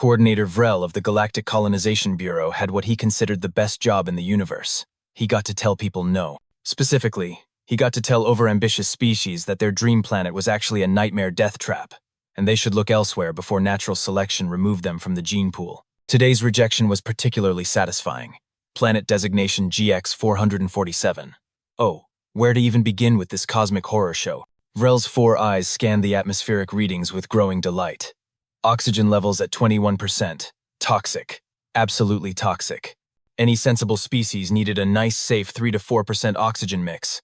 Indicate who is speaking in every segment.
Speaker 1: Coordinator Vrel of the Galactic Colonization Bureau had what he considered the best job in the universe. He got to tell people no. Specifically, he got to tell overambitious species that their dream planet was actually a nightmare death trap, and they should look elsewhere before natural selection removed them from the gene pool. Today's rejection was particularly satisfying. Planet designation GX-447. Oh, where to even begin with this cosmic horror show? Vrel's 4 eyes scanned the atmospheric readings with growing delight. Oxygen levels at 21%. Toxic. Absolutely toxic. Any sensible species needed a nice, safe 3 to 4% oxygen mix.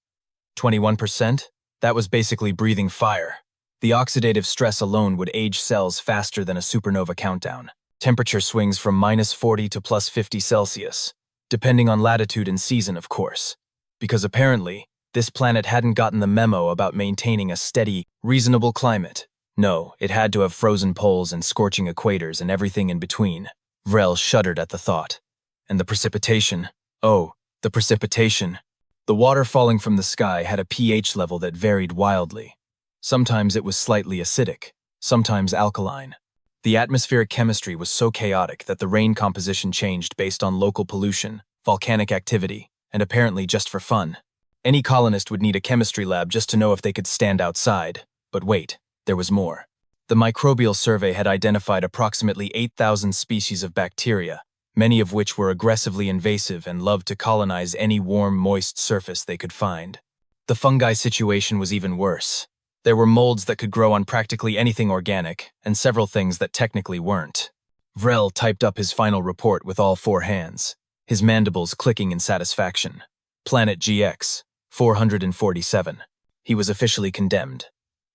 Speaker 1: 21%? That was basically breathing fire. The oxidative stress alone would age cells faster than a supernova countdown. Temperature swings from -40 to +50 Celsius, depending on latitude and season, of course. Because apparently, this planet hadn't gotten the memo about maintaining a steady, reasonable climate. No, it had to have frozen poles and scorching equators and everything in between. Vrel shuddered at the thought. And the precipitation. Oh, the precipitation. The water falling from the sky had a pH level that varied wildly. Sometimes it was slightly acidic, sometimes alkaline. The atmospheric chemistry was so chaotic that the rain composition changed based on local pollution, volcanic activity, and apparently just for fun. Any colonist would need a chemistry lab just to know if they could stand outside. But wait, there was more. The microbial survey had identified approximately 8,000 species of bacteria, many of which were aggressively invasive and loved to colonize any warm, moist surface they could find. The fungi situation was even worse. There were molds that could grow on practically anything organic, and several things that technically weren't. Vrel typed up his final report with all 4 hands, his mandibles clicking in satisfaction. Planet GX, 447. He was officially condemned.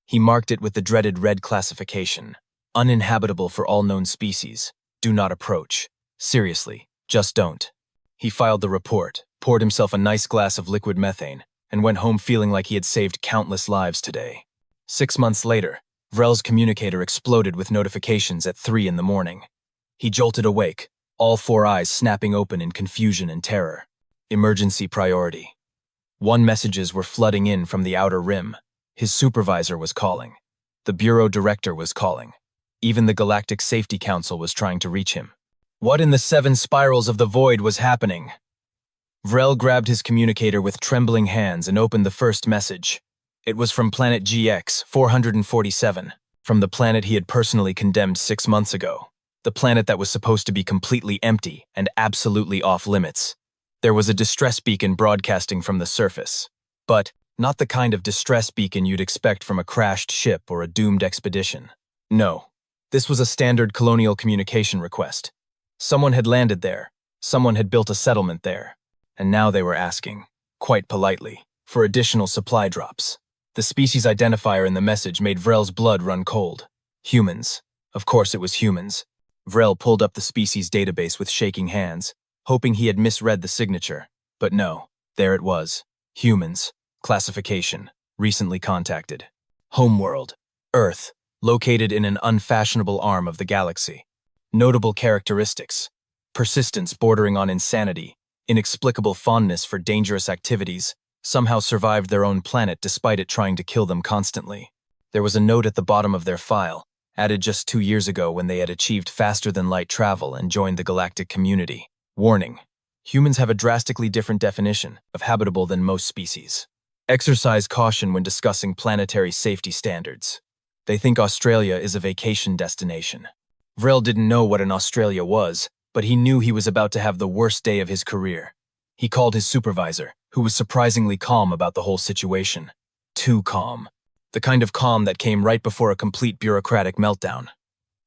Speaker 1: He marked it with the dreaded red classification. Uninhabitable for all known species. Do not approach. Seriously, just don't. He filed the report, poured himself a nice glass of liquid methane, and went home feeling like he had saved countless lives today. 6 months later, Vrel's communicator exploded with notifications at 3 in the morning. He jolted awake, all 4 eyes snapping open in confusion and terror. Emergency priority. 1 messages were flooding in from the outer rim. His supervisor was calling. The bureau director was calling. Even the Galactic Safety Council was trying to reach him. What in the 7 spirals of the void was happening? Vrel grabbed his communicator with trembling hands and opened the first message. It was from Planet GX, 447, from the planet he had personally condemned 6 months ago. The planet that was supposed to be completely empty and absolutely off-limits. There was a distress beacon broadcasting from the surface. But not the kind of distress beacon you'd expect from a crashed ship or a doomed expedition. No, this was a standard colonial communication request. Someone had landed there, someone had built a settlement there, and now they were asking, quite politely, for additional supply drops. The species identifier in the message made Vrel's blood run cold. Humans. Of course it was humans. Vrel pulled up the species database with shaking hands, hoping he had misread the signature. But no, there it was. Humans. Classification. Recently contacted. Homeworld. Earth. Located in an unfashionable arm of the galaxy. Notable characteristics. Persistence bordering on insanity. Inexplicable fondness for dangerous activities. Somehow survived their own planet despite it trying to kill them constantly. There was a note at the bottom of their file, added just 2 years ago when they had achieved faster-than-light travel and joined the galactic community. Warning. Humans have a drastically different definition of habitable than most species. Exercise caution when discussing planetary safety standards. They think Australia is a vacation destination. Vrel didn't know what an Australia was, but he knew he was about to have the worst day of his career. He called his supervisor, who was surprisingly calm about the whole situation. Too calm. The kind of calm that came right before a complete bureaucratic meltdown.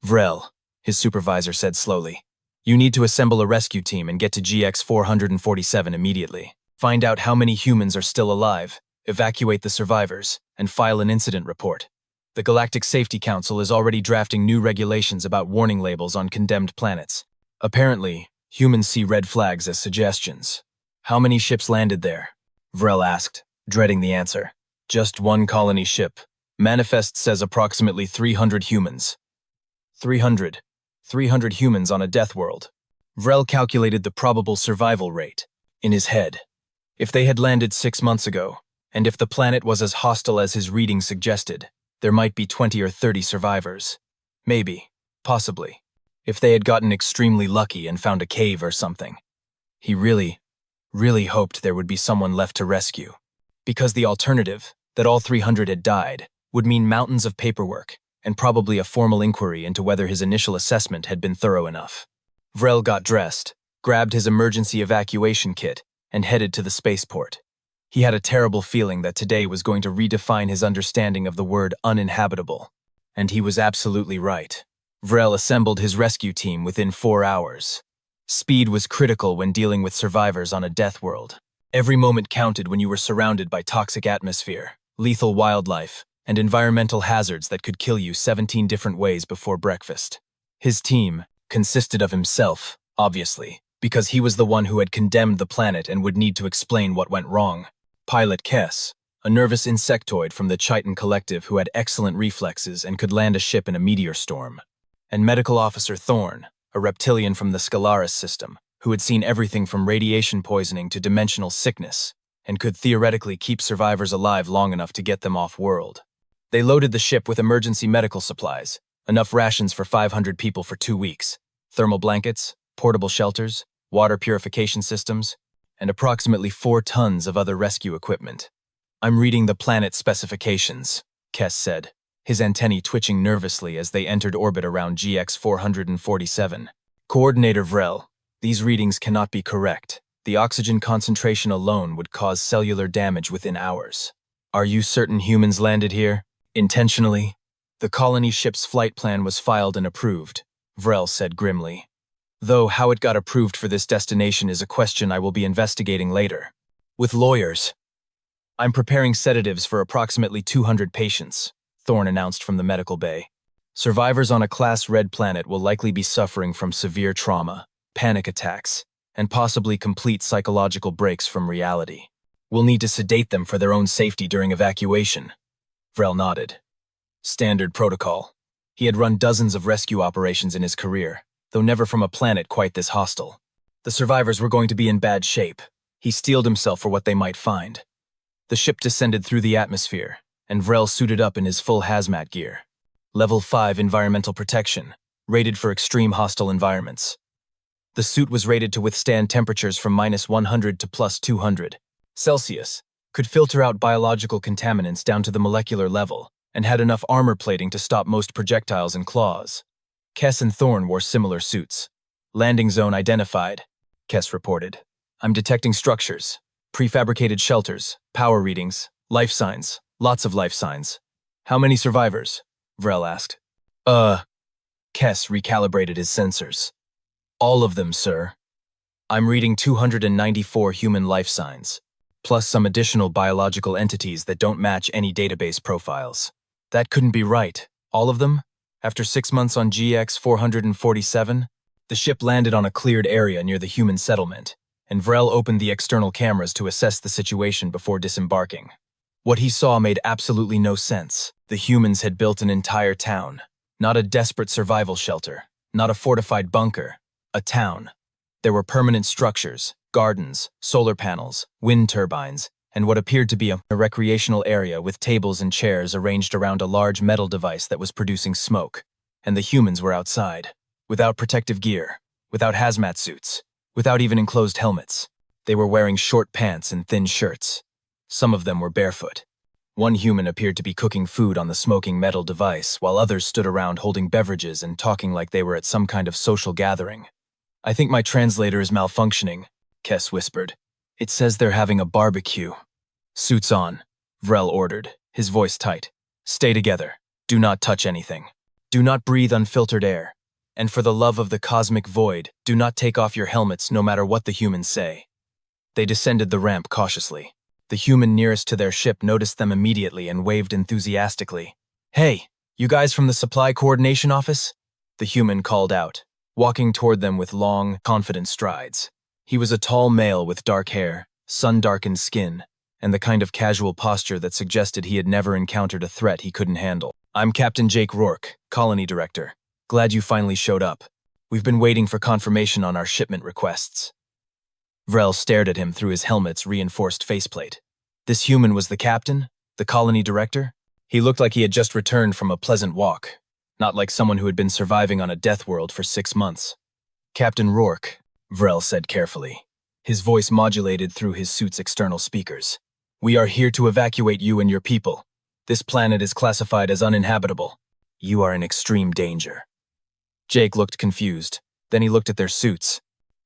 Speaker 1: Vrel, his supervisor said slowly, you need to assemble a rescue team and get to GX 447 immediately. Find out how many humans are still alive, evacuate the survivors, and file an incident report. The Galactic Safety Council is already drafting new regulations about warning labels on condemned planets. Apparently, humans see red flags as suggestions. How many ships landed there? Vrel asked, dreading the answer. Just 1 colony ship. Manifest says approximately 300 humans. 300 humans on a death world. Vrel calculated the probable survival rate in his head. If they had landed 6 months ago, and if the planet was as hostile as his reading suggested, there might be 20 or 30 survivors. Maybe. Possibly. If they had gotten extremely lucky and found a cave or something. He really hoped there would be someone left to rescue. Because the alternative, that all 300 had died, would mean mountains of paperwork and probably a formal inquiry into whether his initial assessment had been thorough enough. Vrel got dressed, grabbed his emergency evacuation kit, and headed to the spaceport. He had a terrible feeling that today was going to redefine his understanding of the word uninhabitable. And he was absolutely right. Vrel assembled his rescue team within 4 hours. Speed was critical when dealing with survivors on a death world. Every moment counted when you were surrounded by toxic atmosphere, lethal wildlife, and environmental hazards that could kill you 17 different ways before breakfast. His team consisted of himself, obviously, because he was the one who had condemned the planet and would need to explain what went wrong. Pilot Kess, a nervous insectoid from the Chiton Collective who had excellent reflexes and could land a ship in a meteor storm. And Medical Officer Thorne, a reptilian from the Scalaris system, who had seen everything from radiation poisoning to dimensional sickness, and could theoretically keep survivors alive long enough to get them off-world. They loaded the ship with emergency medical supplies, enough rations for 500 people for 2 weeks, thermal blankets, portable shelters, water purification systems, and approximately 4 tons of other rescue equipment. "I'm reading the planet specifications," Kess said, his antennae twitching nervously as they entered orbit around GX 447. "Coordinator Vrel, these readings cannot be correct. The oxygen concentration alone would cause cellular damage within hours. Are you certain humans landed here? Intentionally?" "The colony ship's flight plan was filed and approved," Vrel said grimly. "Though how it got approved for this destination is a question I will be investigating later. With lawyers." "I'm preparing sedatives for approximately 200 patients," Thorne announced from the medical bay. "Survivors on a Class Red planet will likely be suffering from severe trauma, panic attacks, and possibly complete psychological breaks from reality. We'll need to sedate them for their own safety during evacuation." Vrel nodded. Standard protocol. He had run dozens of rescue operations in his career, though never from a planet quite this hostile. The survivors were going to be in bad shape. He steeled himself for what they might find. The ship descended through the atmosphere, and Vrel suited up in his full hazmat gear. Level 5 environmental protection, rated for extreme hostile environments. The suit was rated to withstand temperatures from -100 to +200 Celsius, could filter out biological contaminants down to the molecular level, and had enough armor plating to stop most projectiles and claws. Kess and Thorne wore similar suits. "Landing zone identified," Kess reported. "I'm detecting structures, prefabricated shelters, power readings, life signs, lots of life signs." "How many survivors?" Vrel asked. Kess recalibrated his sensors. "All of them, sir. I'm reading 294 human life signs, plus some additional biological entities that don't match any database profiles." "That couldn't be right. All of them? After 6 months on GX 447? The ship landed on a cleared area near the human settlement, and Vrel opened the external cameras to assess the situation before disembarking. What he saw made absolutely no sense. The humans had built an entire town. Not a desperate survival shelter, not a fortified bunker, a town. There were permanent structures, gardens, solar panels, wind turbines, and what appeared to be a recreational area with tables and chairs arranged around a large metal device that was producing smoke. And the humans were outside, without protective gear, without hazmat suits, without even enclosed helmets. They were wearing short pants and thin shirts. Some of them were barefoot. One human appeared to be cooking food on the smoking metal device, while others stood around holding beverages and talking like they were at some kind of social gathering. "I think my translator is malfunctioning," Kess whispered. "It says they're having a barbecue." "Suits on," Vrel ordered, his voice tight. "Stay together. Do not touch anything. Do not breathe unfiltered air. And for the love of the cosmic void, do not take off your helmets no matter what the humans say." They descended the ramp cautiously. The human nearest to their ship noticed them immediately and waved enthusiastically. "Hey, you guys from the Supply Coordination Office?" The human called out, walking toward them with long, confident strides. He was a tall male with dark hair, sun-darkened skin, and the kind of casual posture that suggested he had never encountered a threat he couldn't handle. "I'm Captain Jake Rourke, Colony Director. Glad you finally showed up. We've been waiting for confirmation on our shipment requests." Vrel stared at him through his helmet's reinforced faceplate. This human was the captain? The colony director? He looked like he had just returned from a pleasant walk. not like someone who had been surviving on a death world for 6 months. Captain Rourke, Vrel said carefully, his voice modulated through his suit's external speakers. We are here to evacuate you and your people. This planet is classified as uninhabitable. You are in extreme danger. Jake looked confused. Then he looked at their suits.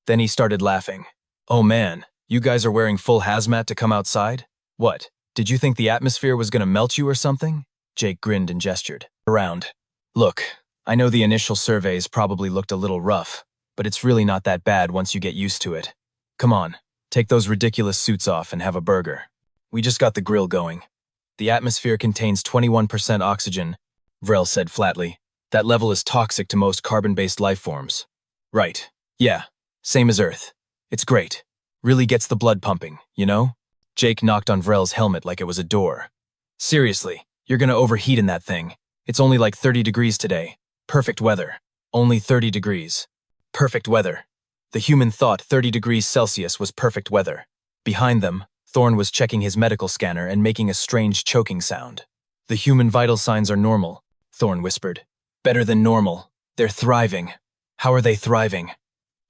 Speaker 1: Then he started laughing. Oh man, you guys are wearing full hazmat to come outside? What, did you think the atmosphere was gonna melt you or something? Jake grinned and gestured around. Look, I know the initial surveys probably looked a little rough, but it's really not that bad once you get used to it. Come on, take those ridiculous suits off and have a burger. We just got the grill going. The atmosphere contains 21% oxygen, Vrel said flatly. That level is toxic to most carbon-based life forms. Right. Yeah. Same as Earth. It's great. Really gets the blood pumping, you know? Jake knocked on Vrel's helmet like it was a door. Seriously, you're gonna overheat in that thing. It's only like 30 degrees today. Perfect weather. Only 30 degrees. Perfect weather. The human thought 30 degrees Celsius was perfect weather. Behind them, Thorne was checking his medical scanner and making a strange choking sound. The human vital signs are normal, Thorne whispered. Better than normal. They're thriving. How are they thriving?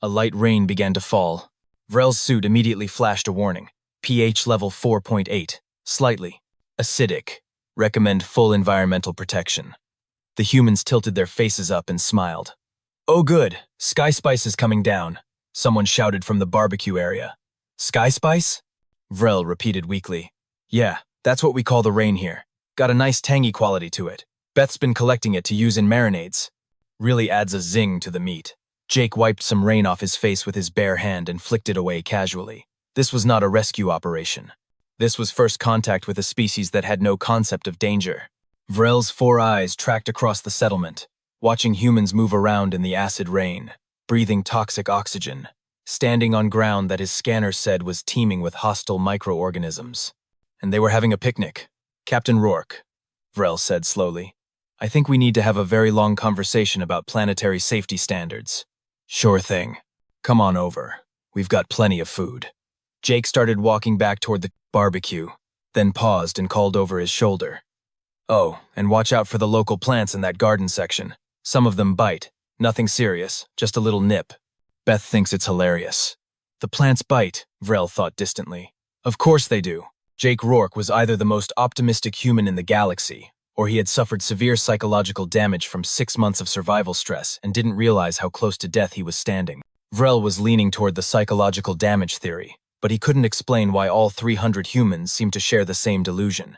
Speaker 1: A light rain began to fall. Vrel's suit immediately flashed a warning. pH level 4.8. Slightly acidic. Recommend full environmental protection. The humans tilted their faces up and smiled. Oh good, Sky Spice is coming down, someone shouted from the barbecue area. Sky Spice? Vrel repeated weakly. Yeah, that's what we call the rain here. Got a nice tangy quality to it. Beth's been collecting it to use in marinades. Really adds a zing to the meat. Jake wiped some rain off his face with his bare hand and flicked it away casually. This was not a rescue operation. This was first contact with a species that had no concept of danger. Vrel's 4 eyes tracked across the settlement, watching humans move around in the acid rain, breathing toxic oxygen, standing on ground that his scanner said was teeming with hostile microorganisms. And they were having a picnic. Captain Rourke, Vrel said slowly, I think we need to have a very long conversation about planetary safety standards. Sure thing. Come on over. We've got plenty of food. Jake started walking back toward the barbecue, then paused and called over his shoulder. Oh, and watch out for the local plants in that garden section. Some of them bite. Nothing serious, just a little nip. Beth thinks it's hilarious. The plants bite, Vrel thought distantly. Of course they do. Jake Rourke was either the most optimistic human in the galaxy, or he had suffered severe psychological damage from 6 months of survival stress and didn't realize how close to death he was standing. Vrel was leaning toward the psychological damage theory, but he couldn't explain why all 300 humans seemed to share the same delusion.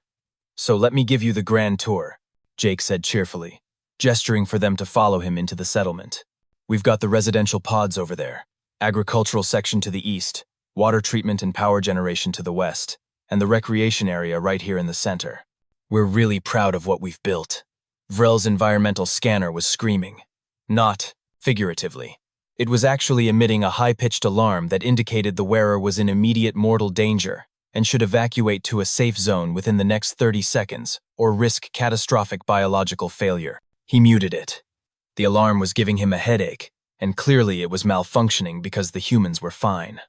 Speaker 1: So let me give you the grand tour, Jake said cheerfully, gesturing for them to follow him into the settlement. We've got the residential pods over there, agricultural section to the east, water treatment and power generation to the west, and the recreation area right here in the center. We're really proud of what we've built. Vrel's environmental scanner was screaming. Not figuratively. It was actually emitting a high-pitched alarm that indicated the wearer was in immediate mortal danger and should evacuate to a safe zone within the next 30 seconds or risk catastrophic biological failure. He muted it. The alarm was giving him a headache, and clearly it was malfunctioning because the humans were fine.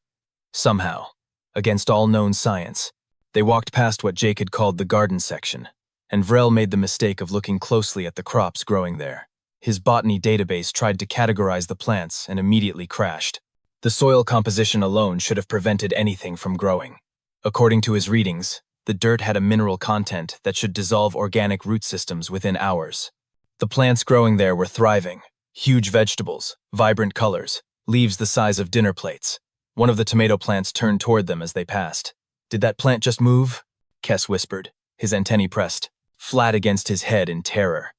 Speaker 1: Somehow, against all known science, they walked past what Jake had called the garden section, and Vrel made the mistake of looking closely at the crops growing there. His botany database tried to categorize the plants and immediately crashed. The soil composition alone should have prevented anything from growing. According to his readings, the dirt had a mineral content that should dissolve organic root systems within hours. The plants growing there were thriving. Huge vegetables, vibrant colors, leaves the size of dinner plates. One of the tomato plants turned toward them as they passed. Did that plant just move? Kess whispered, his antennae pressed, flat against his head in terror.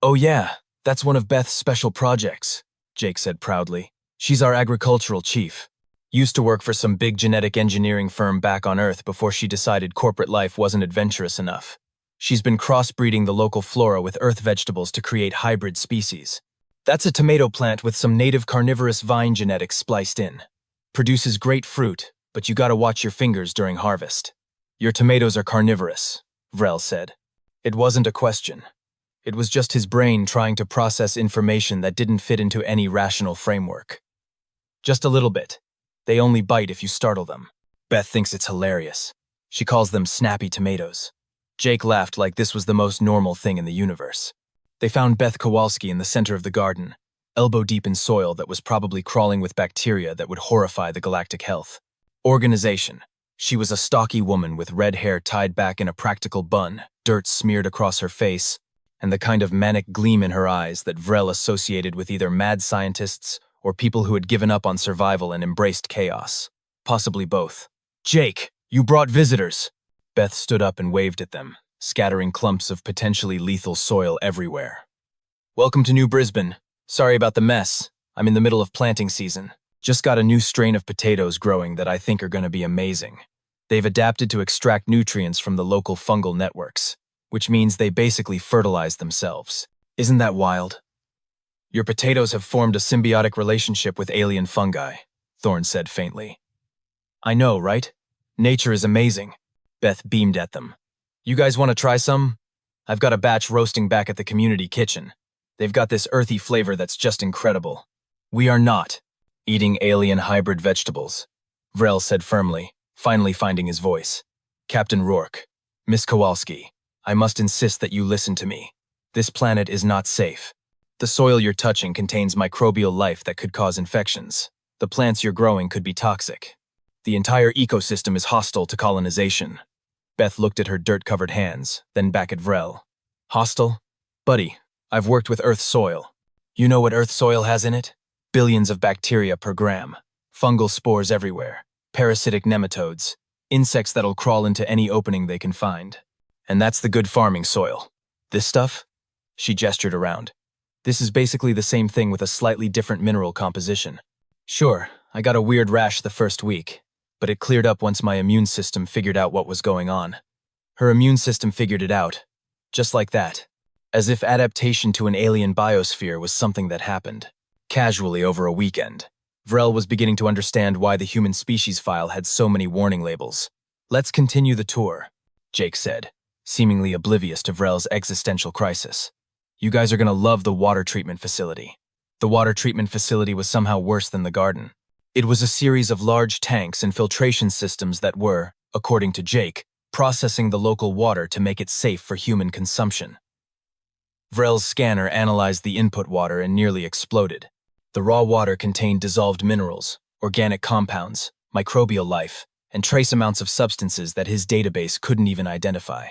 Speaker 1: Oh yeah, that's one of Beth's special projects, Jake said proudly. She's our agricultural chief. Used to work for some big genetic engineering firm back on Earth before she decided corporate life wasn't adventurous enough. She's been crossbreeding the local flora with Earth vegetables to create hybrid species. That's a tomato plant with some native carnivorous vine genetics spliced in. Produces great fruit, but you gotta watch your fingers during harvest. Your tomatoes are carnivorous, Vrel said. It wasn't a question. It was just his brain trying to process information that didn't fit into any rational framework. Just a little bit. They only bite if you startle them. Beth thinks it's hilarious. She calls them snappy tomatoes. Jake laughed like this was the most normal thing in the universe. They found Beth Kowalski in the center of the garden, elbow deep in soil that was probably crawling with bacteria that would horrify the galactic health. Organization. She was a stocky woman with red hair tied back in a practical bun, dirt smeared across her face, and the kind of manic gleam in her eyes that Vrel associated with either mad scientists or people who had given up on survival and embraced chaos. Possibly both. Jake, you brought visitors! Beth stood up and waved at them, scattering clumps of potentially lethal soil everywhere. Welcome to New Brisbane. Sorry about the mess. I'm in the middle of planting season. Just got a new strain of potatoes growing that I think are going to be amazing. They've adapted to extract nutrients from the local fungal networks, which means they basically fertilize themselves. Isn't that wild? Your potatoes have formed a symbiotic relationship with alien fungi, Thorne said faintly. I know, right? Nature is amazing. Beth beamed at them. You guys want to try some? I've got a batch roasting back at the community kitchen. They've got this earthy flavor that's just incredible. We are not eating alien hybrid vegetables, Vrel said firmly, finally finding his voice. Captain Rourke, Miss Kowalski, I must insist that you listen to me. This planet is not safe. The soil you're touching contains microbial life that could cause infections. The plants you're growing could be toxic. The entire ecosystem is hostile to colonization. Beth looked at her dirt-covered hands, then back at Vrel. Hostile? Buddy, I've worked with Earth soil. You know what Earth soil has in it? Billions of bacteria per gram, fungal spores everywhere, parasitic nematodes, insects that'll crawl into any opening they can find. And that's the good farming soil. This stuff? She gestured around. This is basically the same thing with a slightly different mineral composition. Sure, I got a weird rash the first week, but it cleared up once my immune system figured out what was going on. Her immune system figured it out, just like that, as if adaptation to an alien biosphere was something that happened, casually over a weekend. Vrel was beginning to understand why the human species file had so many warning labels. Let's continue the tour, Jake said, seemingly oblivious to Vrel's existential crisis. You guys are going to love the water treatment facility. The water treatment facility was somehow worse than the garden. It was a series of large tanks and filtration systems that were, according to Jake, processing the local water to make it safe for human consumption. Vrel's scanner analyzed the input water and nearly exploded. The raw water contained dissolved minerals, organic compounds, microbial life, and trace amounts of substances that his database couldn't even identify.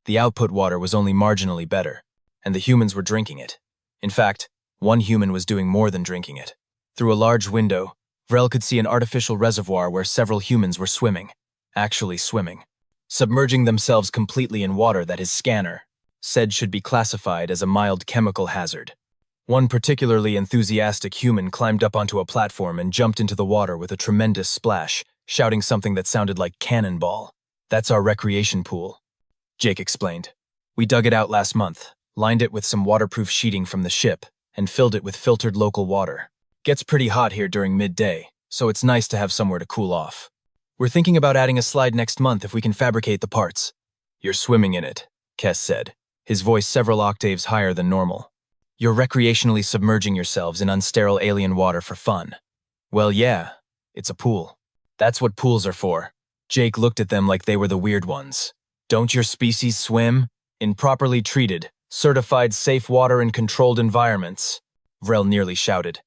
Speaker 1: The output water was only marginally better, and the humans were drinking it. In fact, one human was doing more than drinking it. Through a large window, Vrel could see an artificial reservoir where several humans were swimming, actually swimming, submerging themselves completely in water that his scanner said should be classified as a mild chemical hazard. One particularly enthusiastic human climbed up onto a platform and jumped into the water with a tremendous splash, shouting something that sounded like cannonball. That's our recreation pool, Jake explained. We dug it out last month, lined it with some waterproof sheeting from the ship, and filled it with filtered local water. Gets pretty hot here during midday, so it's nice to have somewhere to cool off. We're thinking about adding a slide next month if we can fabricate the parts. You're swimming in it, Kes said, his voice several octaves higher than normal. You're recreationally submerging yourselves in unsterile alien water for fun. Well, yeah, it's a pool. That's what pools are for. Jake looked at them like they were the weird ones. Don't your species swim? In properly treated, certified safe water in controlled environments, Vrel nearly shouted.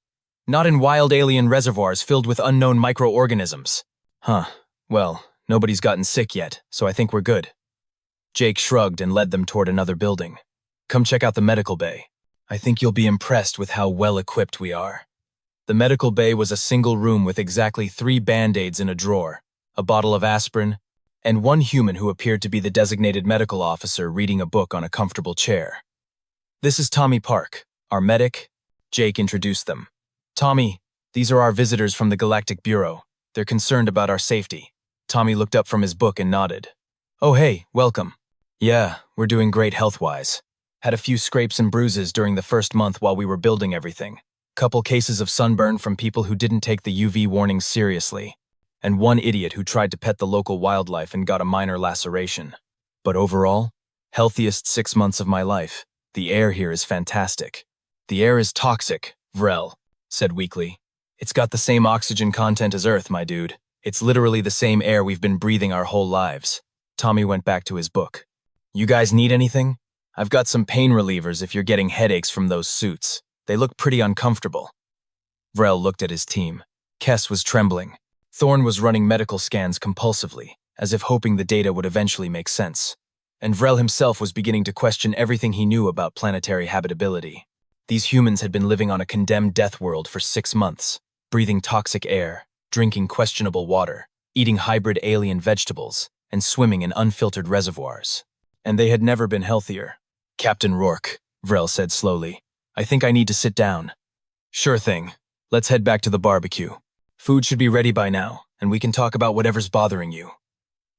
Speaker 1: Not in wild alien reservoirs filled with unknown microorganisms. Huh, well, nobody's gotten sick yet, so I think we're good. Jake shrugged and led them toward another building. Come check out the medical bay. I think you'll be impressed with how well equipped we are. The medical bay was a single room with exactly 3 Band-Aids in a drawer, a bottle of aspirin, and one human who appeared to be the designated medical officer reading a book on a comfortable chair. This is Tommy Park, our medic. Jake introduced them. Tommy, these are our visitors from the Galactic Bureau. They're concerned about our safety. Tommy looked up from his book and nodded. Oh hey, welcome. Yeah, we're doing great health-wise. Had a few scrapes and bruises during the first month while we were building everything. Couple cases of sunburn from people who didn't take the UV warnings seriously. And one idiot who tried to pet the local wildlife and got a minor laceration. But overall, healthiest 6 months of my life. The air here is fantastic. The air is toxic, Vrel said weakly. It's got the same oxygen content as Earth, my dude. It's literally the same air we've been breathing our whole lives. Tommy went back to his book. You guys need anything? I've got some pain relievers if you're getting headaches from those suits. They look pretty uncomfortable. Vrel looked at his team. Kess was trembling. Thorn was running medical scans compulsively, as if hoping the data would eventually make sense. And Vrel himself was beginning to question everything he knew about planetary habitability. These humans had been living on a condemned death world for 6 months, breathing toxic air, drinking questionable water, eating hybrid alien vegetables, and swimming in unfiltered reservoirs. And they had never been healthier. Captain Rourke, Vrel said slowly, I think I need to sit down. Sure thing. Let's head back to the barbecue. Food should be ready by now, and we can talk about whatever's bothering you.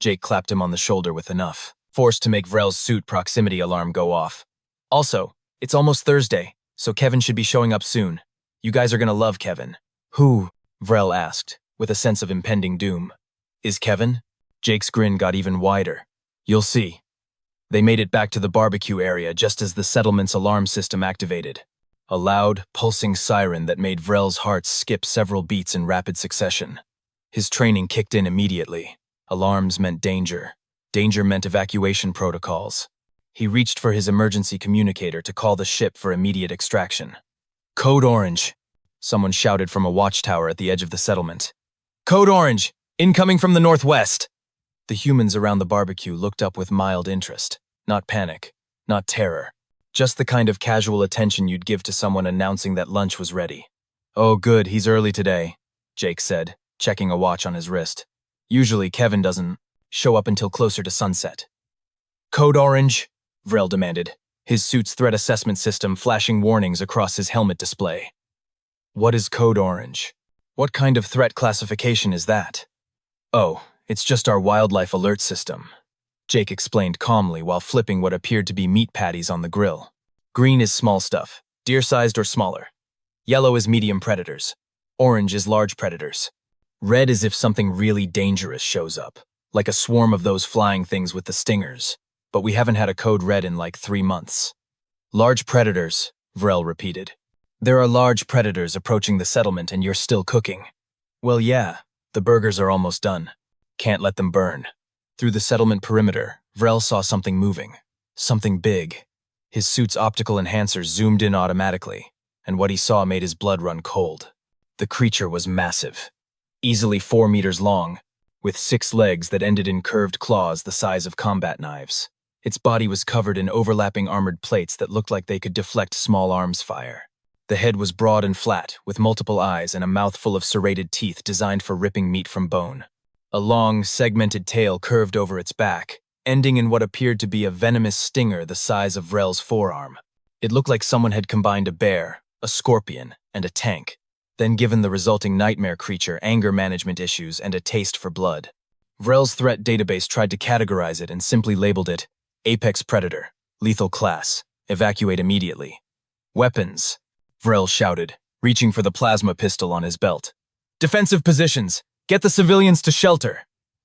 Speaker 1: Jake clapped him on the shoulder with enough force to make Vrel's suit proximity alarm go off. Also, it's almost Thursday, so Kevin should be showing up soon. You guys are gonna love Kevin. Who? Vrel asked, with a sense of impending doom. Is Kevin? Jake's grin got even wider. You'll see. They made it back to the barbecue area just as the settlement's alarm system activated. A loud, pulsing siren that made Vrel's heart skip several beats in rapid succession. His training kicked in immediately. Alarms meant danger. Danger meant evacuation protocols. He reached for his emergency communicator to call the ship for immediate extraction. Code Orange, someone shouted from a watchtower at the edge of the settlement. Code Orange, incoming from the northwest. The humans around the barbecue looked up with mild interest. Not panic, not terror. Just the kind of casual attention you'd give to someone announcing that lunch was ready. Oh good, he's early today, Jake said, checking a watch on his wrist. Usually Kevin doesn't show up until closer to sunset. Code Orange, Vrel demanded, his suit's threat assessment system flashing warnings across his helmet display. What is Code Orange? What kind of threat classification is that? Oh, it's just our wildlife alert system, Jake explained calmly while flipping what appeared to be meat patties on the grill. Green is small stuff, deer-sized or smaller. Yellow is medium predators. Orange is large predators. Red is if something really dangerous shows up, like a swarm of those flying things with the stingers. But we haven't had a code red in like 3 months. Large predators, Vrel repeated. There are large predators approaching the settlement and you're still cooking. Well yeah, the burgers are almost done. Can't let them burn. Through the settlement perimeter, Vrel saw something moving. Something big. His suit's optical enhancers zoomed in automatically, and what he saw made his blood run cold. The creature was massive. Easily 4 meters long, with 6 legs that ended in curved claws the size of combat knives. Its body was covered in overlapping armored plates that looked like they could deflect small arms fire. The head was broad and flat, with multiple eyes and a mouth full of serrated teeth designed for ripping meat from bone. A long, segmented tail curved over its back, ending in what appeared to be a venomous stinger the size of Vrel's forearm. It looked like someone had combined a bear, a scorpion, and a tank, then given the resulting nightmare creature anger management issues and a taste for blood. Vrel's threat database tried to categorize it and simply labeled it Apex Predator, Lethal Class, Evacuate Immediately. Weapons, Vrel shouted, reaching for the plasma pistol on his belt. Defensive positions, get the civilians to shelter.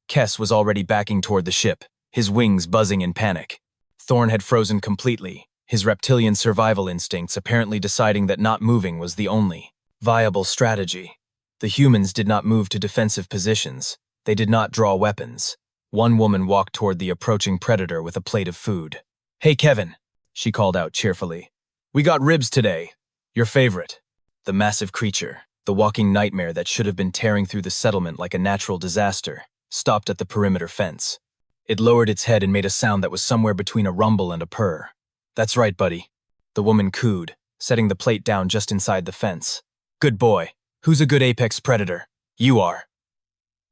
Speaker 1: Kess was already backing toward the ship, his wings buzzing in panic. Thorn had frozen completely, his reptilian survival instincts apparently deciding that not moving was the only viable strategy. The humans did not move to defensive positions. They did not draw weapons. One woman walked toward the approaching predator with a plate of food. Hey, Kevin, she called out cheerfully. We got ribs today. Your favorite. The massive creature, the walking nightmare that should have been tearing through the settlement like a natural disaster, stopped at the perimeter fence. It lowered its head and made a sound that was somewhere between a rumble and a purr. That's right, buddy. The woman cooed, setting the plate down just inside the fence. Good boy. Who's a good apex predator? You are.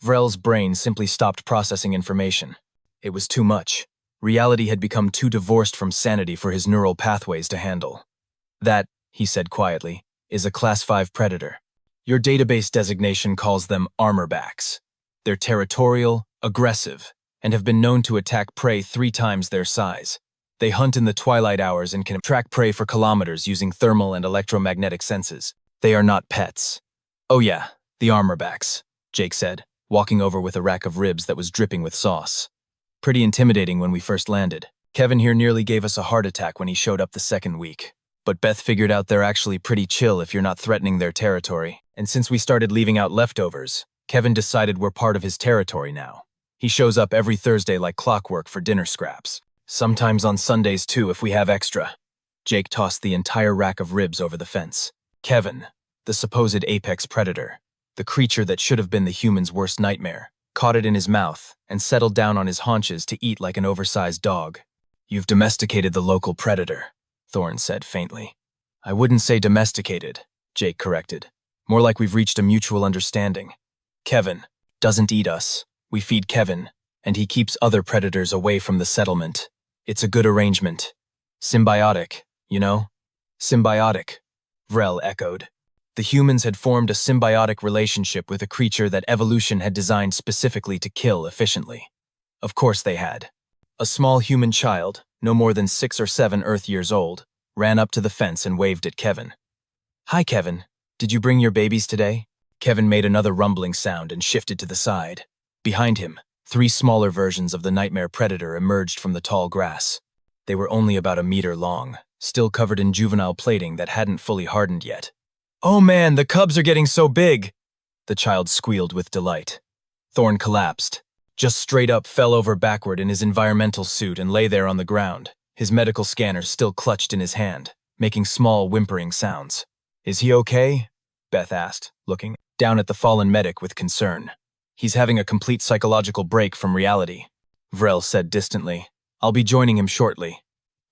Speaker 1: Vrel's brain simply stopped processing information. It was too much. Reality had become too divorced from sanity for his neural pathways to handle. That, he said quietly, is a Class 5 predator. Your database designation calls them armorbacks. They're territorial, aggressive, and have been known to attack prey 3 times their size. They hunt in the twilight hours and can track prey for kilometers using thermal and electromagnetic senses. They are not pets. Oh yeah, the armorbacks, Jake said, walking over with a rack of ribs that was dripping with sauce. Pretty intimidating when we first landed. Kevin here nearly gave us a heart attack when he showed up the second week. But Beth figured out they're actually pretty chill if you're not threatening their territory. And since we started leaving out leftovers, Kevin decided we're part of his territory now. He shows up every Thursday like clockwork for dinner scraps. Sometimes on Sundays too, if we have extra. Jake tossed the entire rack of ribs over the fence. Kevin, the supposed apex predator, the creature that should have been the human's worst nightmare, caught it in his mouth and settled down on his haunches to eat like an oversized dog. You've domesticated the local predator, Thorne said faintly. I wouldn't say domesticated, Jake corrected. More like we've reached a mutual understanding. Kevin doesn't eat us. We feed Kevin, and he keeps other predators away from the settlement. It's a good arrangement. Symbiotic, you know? Symbiotic, Vrel echoed. The humans had formed a symbiotic relationship with a creature that evolution had designed specifically to kill efficiently. Of course they had. A small human child, no more than 6 or 7 Earth years old, ran up to the fence and waved at Kevin. Hi, Kevin. Did you bring your babies today? Kevin made another rumbling sound and shifted to the side. Behind him, 3 smaller versions of the nightmare predator emerged from the tall grass. They were only about a meter long, still covered in juvenile plating that hadn't fully hardened yet. Oh man, the cubs are getting so big! The child squealed with delight. Thorne collapsed, just straight up fell over backward in his environmental suit and lay there on the ground, his medical scanner still clutched in his hand, making small whimpering sounds. Is he okay? Beth asked, looking down at the fallen medic with concern. He's having a complete psychological break from reality, Vrel said distantly. I'll be joining him shortly.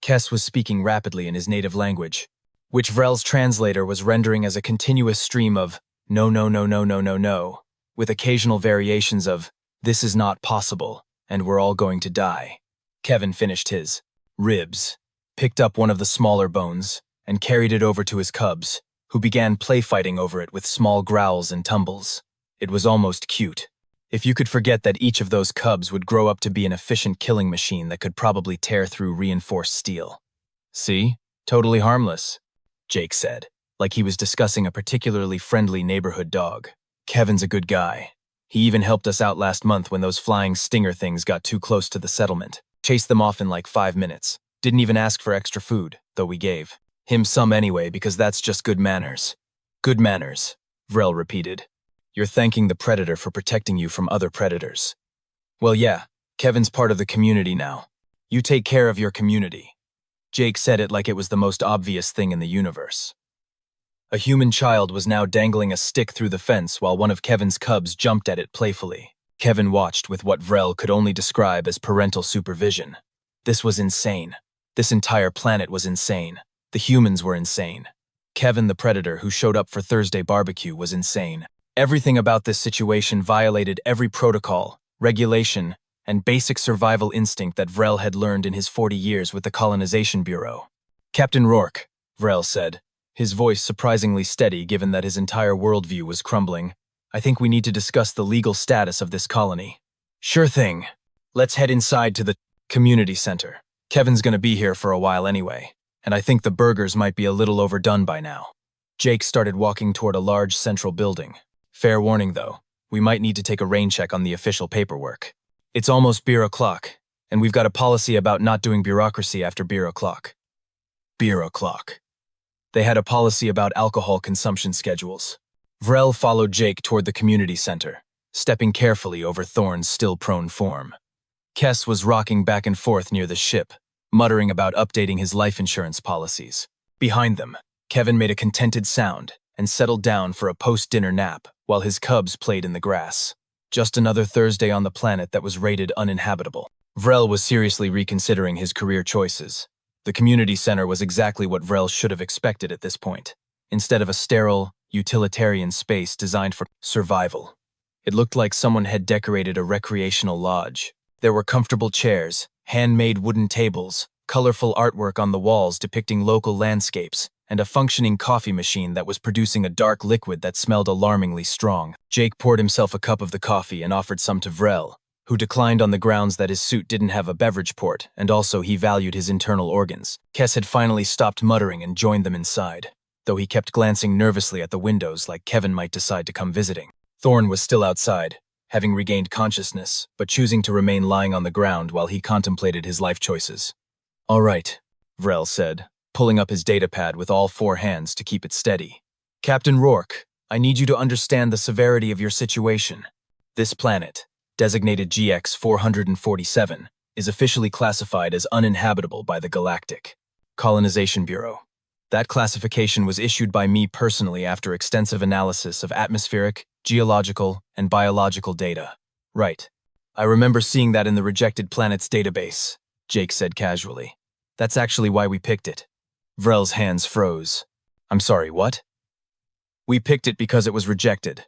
Speaker 1: Kess was speaking rapidly in his native language, which Vrel's translator was rendering as a continuous stream of no, no, no, no, no, no, no, with occasional variations of this is not possible, and we're all going to die. Kevin finished his ribs, picked up one of the smaller bones, and carried it over to his cubs, who began play fighting over it with small growls and tumbles. It was almost cute. If you could forget that each of those cubs would grow up to be an efficient killing machine that could probably tear through reinforced steel. See? Totally harmless, Jake said, like he was discussing a particularly friendly neighborhood dog. Kevin's a good guy. He even helped us out last month when those flying stinger things got too close to the settlement. Chased them off in like 5 minutes. Didn't even ask for extra food, though we gave him some anyway because that's just good manners. Good manners, Vrel repeated. You're thanking the predator for protecting you from other predators. Well, yeah, Kevin's part of the community now. You take care of your community. Jake said it like it was the most obvious thing in the universe. A human child was now dangling a stick through the fence while one of Kevin's cubs jumped at it playfully. Kevin watched with what Vrel could only describe as parental supervision. This was insane. This entire planet was insane. The humans were insane. Kevin the predator who showed up for Thursday barbecue was insane. Everything about this situation violated every protocol, regulation, and basic survival instinct that Vrel had learned in his 40 years with the Colonization Bureau. Captain Rourke, Vrel said, his voice surprisingly steady given that his entire worldview was crumbling. I think we need to discuss the legal status of this colony. Sure thing. Let's head inside to the community center. Kevin's gonna be here for a while anyway, and I think the burgers might be a little overdone by now. Jake started walking toward a large central building. Fair warning though, we might need to take a rain check on the official paperwork. It's almost beer o'clock, and we've got a policy about not doing bureaucracy after beer o'clock. Beer o'clock. They had a policy about alcohol consumption schedules. Vrel followed Jake toward the community center, stepping carefully over Thorne's still prone form. Kess was rocking back and forth near the ship, muttering about updating his life insurance policies. Behind them, Kevin made a contented sound and settled down for a post-dinner nap while his cubs played in the grass. Just another Thursday on the planet that was rated uninhabitable. Vrel was seriously reconsidering his career choices. The community center was exactly what Vrel should have expected at this point. Instead of a sterile, utilitarian space designed for survival, it looked like someone had decorated a recreational lodge. There were comfortable chairs, handmade wooden tables, colorful artwork on the walls depicting local landscapes, and a functioning coffee machine that was producing a dark liquid that smelled alarmingly strong. Jake poured himself a cup of the coffee and offered some to Vrel, who declined on the grounds that his suit didn't have a beverage port, and also he valued his internal organs. Kess had finally stopped muttering and joined them inside, though he kept glancing nervously at the windows like Kevin might decide to come visiting. Thorne was still outside, having regained consciousness, but choosing to remain lying on the ground while he contemplated his life choices. All right, Vrel said, pulling up his datapad with all 4 hands to keep it steady. Captain Rourke, I need you to understand the severity of your situation. This planet, designated GX-447, is officially classified as uninhabitable by the Galactic Colonization Bureau. That classification was issued by me personally after extensive analysis of atmospheric, geological, and biological data. Right. I remember seeing that in the rejected planets database, Jake said casually. That's actually why we picked it. Vrel's hands froze. I'm sorry, what? We picked it because it was rejected.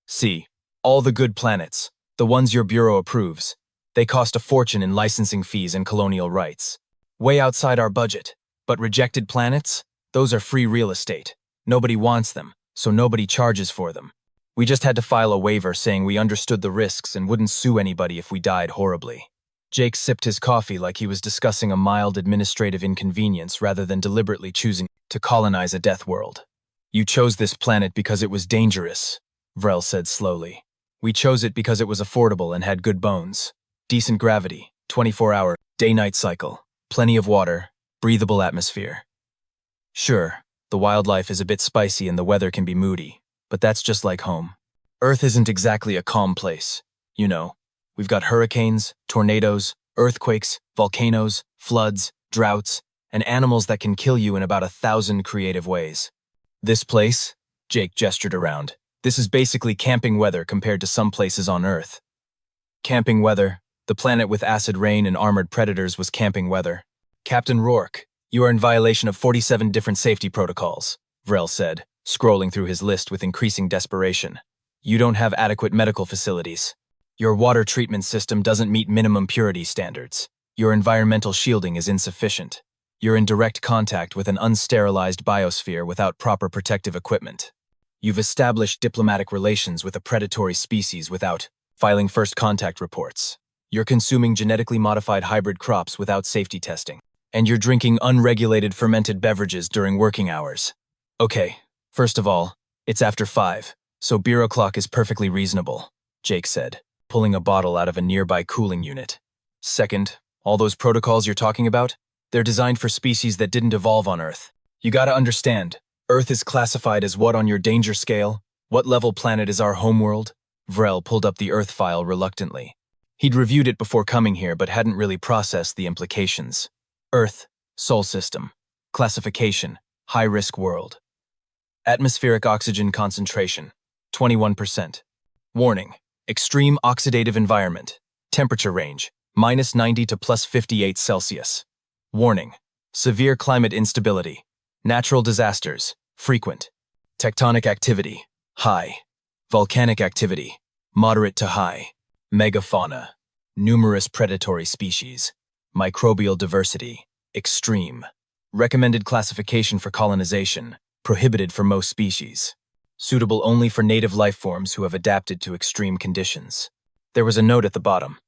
Speaker 1: See, all the good planets, the ones your bureau approves, they cost a fortune in licensing fees and colonial rights. Way outside our budget. But rejected planets? Those are free real estate. Nobody wants them, so nobody charges for them. We just had to file a waiver saying we understood the risks and wouldn't sue anybody if we died horribly. Jake sipped his coffee like he was discussing a mild administrative inconvenience rather than deliberately choosing to colonize a death world. You chose this planet because it was dangerous, Vrel said slowly. We chose it because it was affordable and had good bones. Decent gravity, 24-hour, day-night cycle, plenty of water, breathable atmosphere. Sure, the wildlife is a bit spicy and the weather can be moody, but that's just like home. Earth isn't exactly a calm place. You know, we've got hurricanes, tornadoes, earthquakes, volcanoes, floods, droughts, and animals that can kill you in about 1,000 creative ways. This place, Jake gestured around, this is basically camping weather compared to some places on Earth. Camping weather, the planet with acid rain and armored predators was camping weather. Captain Rourke, you are in violation of 47 different safety protocols, Vrel said, scrolling through his list with increasing desperation. You don't have adequate medical facilities. Your water treatment system doesn't meet minimum purity standards. Your environmental shielding is insufficient. You're in direct contact with an unsterilized biosphere without proper protective equipment. You've established diplomatic relations with a predatory species without filing first contact reports. You're consuming genetically modified hybrid crops without safety testing. And you're drinking unregulated fermented beverages during working hours. Okay, first of all, it's after 5, so bureau clock is perfectly reasonable, Jake said, pulling a bottle out of a nearby cooling unit. Second, all those protocols you're talking about, they're designed for species that didn't evolve on Earth. You gotta understand, Earth is classified as what on your danger scale? What level planet is our homeworld? Vrel pulled up the Earth file reluctantly. He'd reviewed it before coming here but hadn't really processed the implications. Earth, Sol System, Classification, High-Risk World. Atmospheric oxygen concentration, 21%. Warning, extreme oxidative environment, temperature range, -90 to +58 Celsius. Warning, severe climate instability, natural disasters, frequent. Tectonic activity, high. Volcanic activity, moderate to high. Megafauna, numerous predatory species. Microbial diversity, extreme. Recommended classification for colonization, prohibited for most species. Suitable only for native life forms who have adapted to extreme conditions. There was a note at the bottom.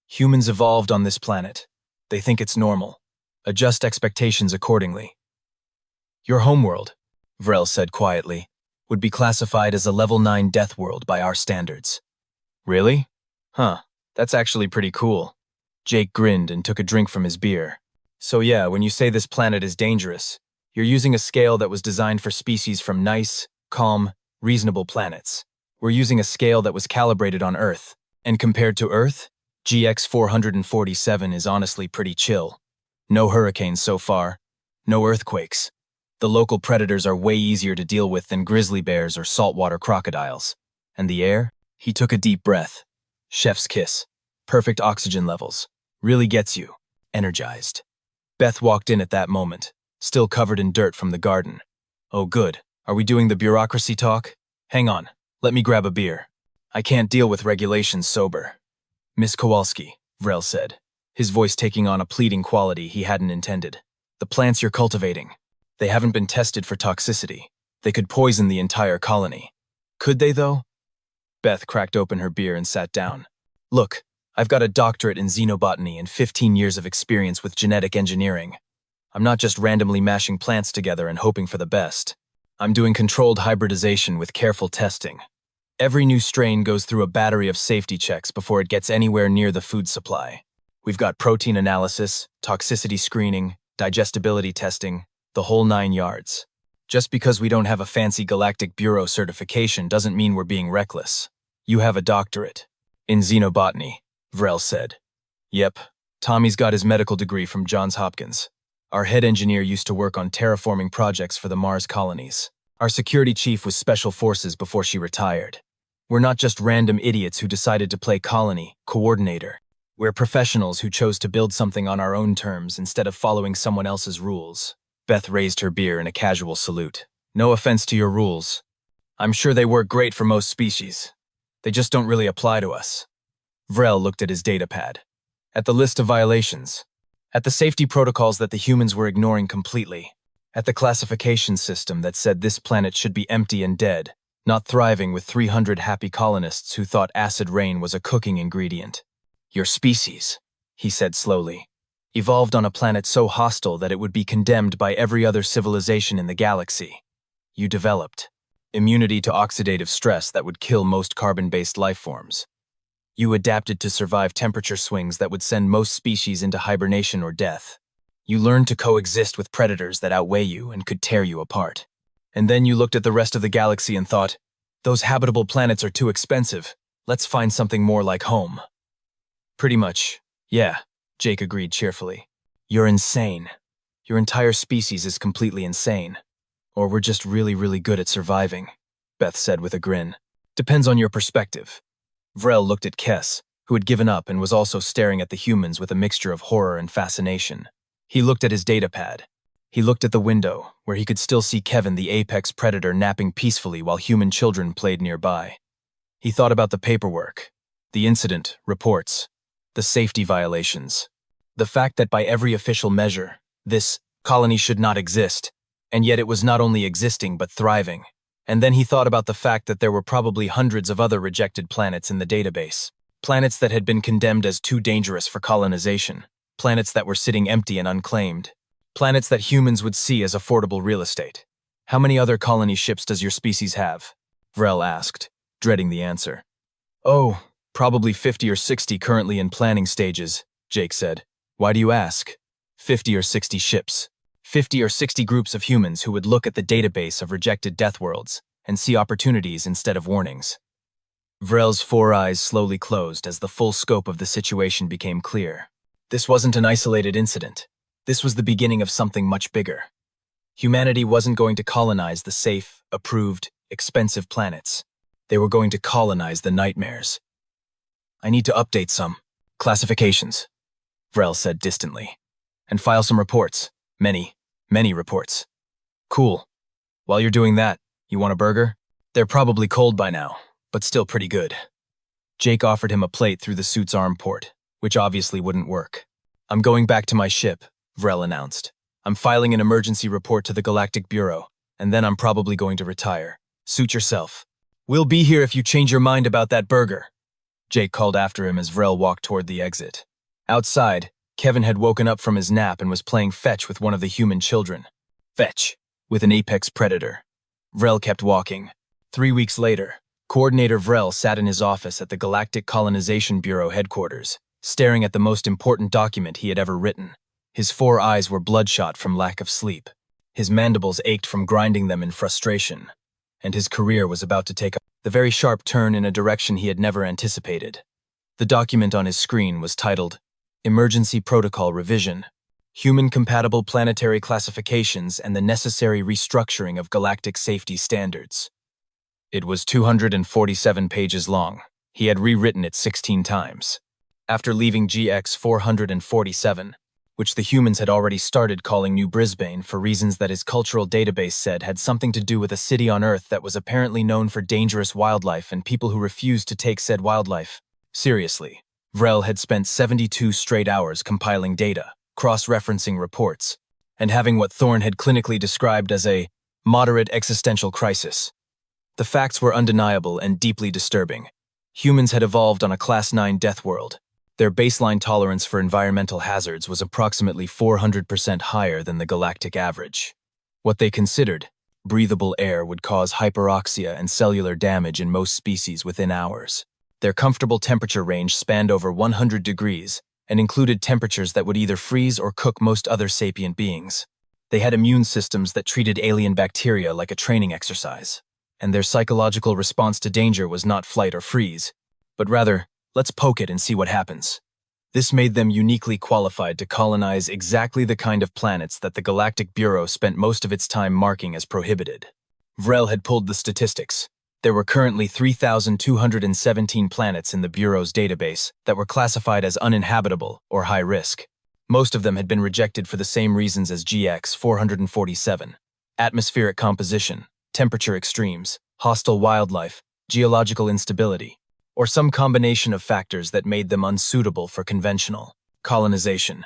Speaker 1: Humans evolved on this planet. They think it's normal. Adjust expectations accordingly. Your homeworld, Vrel said quietly, would be classified as a level 9 death world by our standards. Really? Huh, that's actually pretty cool. Jake grinned and took a drink from his beer. So yeah, when you say this planet is dangerous, you're using a scale that was designed for species from nice, calm, reasonable planets. We're using a scale that was calibrated on Earth. And compared to Earth, GX 447 is honestly pretty chill. No hurricanes so far. No earthquakes. The local predators are way easier to deal with than grizzly bears or saltwater crocodiles. And the air? He took a deep breath. Chef's kiss. Perfect oxygen levels. Really gets you energized. Beth walked in at that moment, still covered in dirt from the garden. Oh good, are we doing the bureaucracy talk? Hang on, let me grab a beer. I can't deal with regulations sober. Miss Kowalski, Vrel said, his voice taking on a pleading quality he hadn't intended. The plants you're cultivating, they haven't been tested for toxicity. They could poison the entire colony. Could they though? Beth cracked open her beer and sat down. Look, I've got a doctorate in xenobotany and 15 years of experience with genetic engineering. I'm not just randomly mashing plants together and hoping for the best. I'm doing controlled hybridization with careful testing. Every new strain goes through a battery of safety checks before it gets anywhere near the food supply. We've got protein analysis, toxicity screening, digestibility testing, the whole 9 yards. Just because we don't have a fancy Galactic Bureau certification doesn't mean we're being reckless. You have a doctorate in xenobotany, Vrel said. Yep, Tommy's got his medical degree from Johns Hopkins. Our head engineer used to work on terraforming projects for the Mars colonies. Our security chief was Special Forces before she retired. We're not just random idiots who decided to play colony coordinator. We're professionals who chose to build something on our own terms instead of following someone else's rules. Beth raised her beer in a casual salute. No offense to your rules. I'm sure they work great for most species. They just don't really apply to us. Vrel looked at his datapad. At the list of violations. At the safety protocols that the humans were ignoring completely. At the classification system that said this planet should be empty and dead, not thriving with 300 happy colonists who thought acid rain was a cooking ingredient. Your species, he said slowly, evolved on a planet so hostile that it would be condemned by every other civilization in the galaxy. You developed immunity to oxidative stress that would kill most carbon-based life forms. You adapted to survive temperature swings that would send most species into hibernation or death. You learned to coexist with predators that outweigh you and could tear you apart. And then you looked at the rest of the galaxy and thought, those habitable planets are too expensive. Let's find something more like home. Pretty much, yeah, Jake agreed cheerfully. You're insane. Your entire species is completely insane. Or we're just really, really good at surviving, Beth said with a grin. Depends on your perspective. Vrel looked at Kess, who had given up and was also staring at the humans with a mixture of horror and fascination. He looked at his datapad. He looked at the window, where he could still see Kevin the apex predator napping peacefully while human children played nearby. He thought about the paperwork, the incident reports, the safety violations, the fact that by every official measure, this colony should not exist, and yet it was not only existing but thriving. And then he thought about the fact that there were probably hundreds of other rejected planets in the database, planets that had been condemned as too dangerous for colonization, planets that were sitting empty and unclaimed, planets that humans would see as affordable real estate. How many other colony ships does your species have? Vrel asked, dreading the answer. Oh, probably 50 or 60 currently in planning stages, Jake said. Why do you ask? 50 or 60 ships. 50 or 60 groups of humans who would look at the database of rejected death worlds and see opportunities instead of warnings. Vrel's 4 eyes slowly closed as the full scope of the situation became clear. This wasn't an isolated incident. This was the beginning of something much bigger. Humanity wasn't going to colonize the safe, approved, expensive planets. They were going to colonize the nightmares. I need to update some classifications, Vrel said distantly, and file some reports. Many reports. Cool. While you're doing that, you want a burger? They're probably cold by now, but still pretty good. Jake offered him a plate through the suit's arm port, which obviously wouldn't work. I'm going back to my ship, Vrel announced. I'm filing an emergency report to the Galactic Bureau, and then I'm probably going to retire. Suit yourself. We'll be here if you change your mind about that burger, Jake called after him as Vrel walked toward the exit. Outside, Kevin had woken up from his nap and was playing fetch with one of the human children. Fetch, with an apex predator. Vrel kept walking. 3 weeks later, Coordinator Vrel sat in his office at the Galactic Colonization Bureau headquarters, staring at the most important document he had ever written. His 4 eyes were bloodshot from lack of sleep. His mandibles ached from grinding them in frustration. And his career was about to take the very sharp turn in a direction he had never anticipated. The document on his screen was titled, Emergency Protocol Revision, Human-Compatible Planetary Classifications and the Necessary Restructuring of Galactic Safety Standards. It was 247 pages long. He had rewritten it 16 times. After leaving GX 447, which the humans had already started calling New Brisbane for reasons that his cultural database said had something to do with a city on Earth that was apparently known for dangerous wildlife and people who refused to take said wildlife seriously. Vrel had spent 72 straight hours compiling data, cross-referencing reports, and having what Thorne had clinically described as a moderate existential crisis. The facts were undeniable and deeply disturbing. Humans had evolved on a Class 9 death world. Their baseline tolerance for environmental hazards was approximately 400% higher than the galactic average. What they considered, breathable air, would cause hyperoxia and cellular damage in most species within hours. Their comfortable temperature range spanned over 100 degrees and included temperatures that would either freeze or cook most other sapient beings. They had immune systems that treated alien bacteria like a training exercise, and their psychological response to danger was not flight or freeze, but rather, let's poke it and see what happens. This made them uniquely qualified to colonize exactly the kind of planets that the Galactic Bureau spent most of its time marking as prohibited. Vrel had pulled the statistics. There were currently 3,217 planets in the Bureau's database that were classified as uninhabitable or high risk. Most of them had been rejected for the same reasons as GX 447: atmospheric composition, temperature extremes, hostile wildlife, geological instability, or some combination of factors that made them unsuitable for conventional colonization.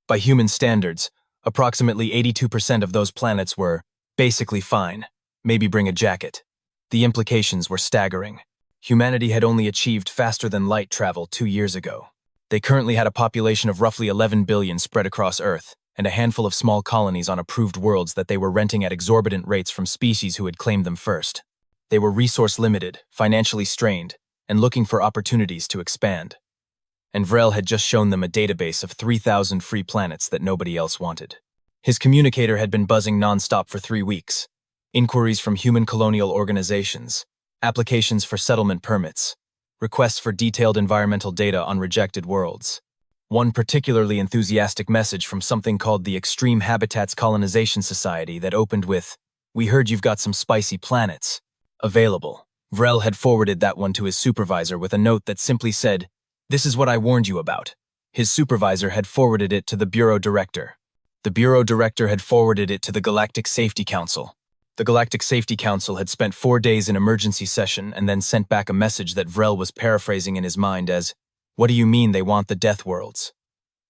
Speaker 1: By human standards, approximately 82% of those planets were basically fine, maybe bring a jacket. The implications were staggering. Humanity had only achieved faster-than-light travel 2 years ago. They currently had a population of roughly 11 billion spread across Earth, and a handful of small colonies on approved worlds that they were renting at exorbitant rates from species who had claimed them first. They were resource-limited, financially strained, and looking for opportunities to expand. And Vrel had just shown them a database of 3,000 free planets that nobody else wanted. His communicator had been buzzing nonstop for 3 weeks. Inquiries from human colonial organizations, applications for settlement permits, requests for detailed environmental data on rejected worlds. One particularly enthusiastic message from something called the Extreme Habitats Colonization Society that opened with, "We heard you've got some spicy planets available." Vrel had forwarded that one to his supervisor with a note that simply said, "This is what I warned you about." His supervisor had forwarded it to the Bureau Director. The Bureau Director had forwarded it to the Galactic Safety Council. The Galactic Safety Council had spent 4 days in emergency session and then sent back a message that Vrel was paraphrasing in his mind as, "What do you mean they want the Death Worlds?"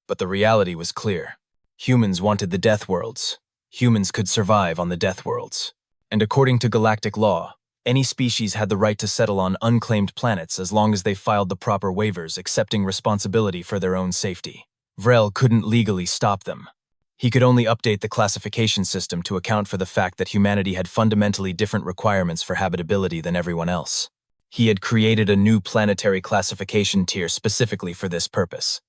Speaker 1: But the reality was clear. Humans wanted the Death Worlds. Humans could survive on the Death Worlds. And according to galactic law, any species had the right to settle on unclaimed planets as long as they filed the proper waivers accepting responsibility for their own safety. Vrel couldn't legally stop them. He could only update the classification system to account for the fact that humanity had fundamentally different requirements for habitability than everyone else. He had created a new planetary classification tier specifically for this purpose.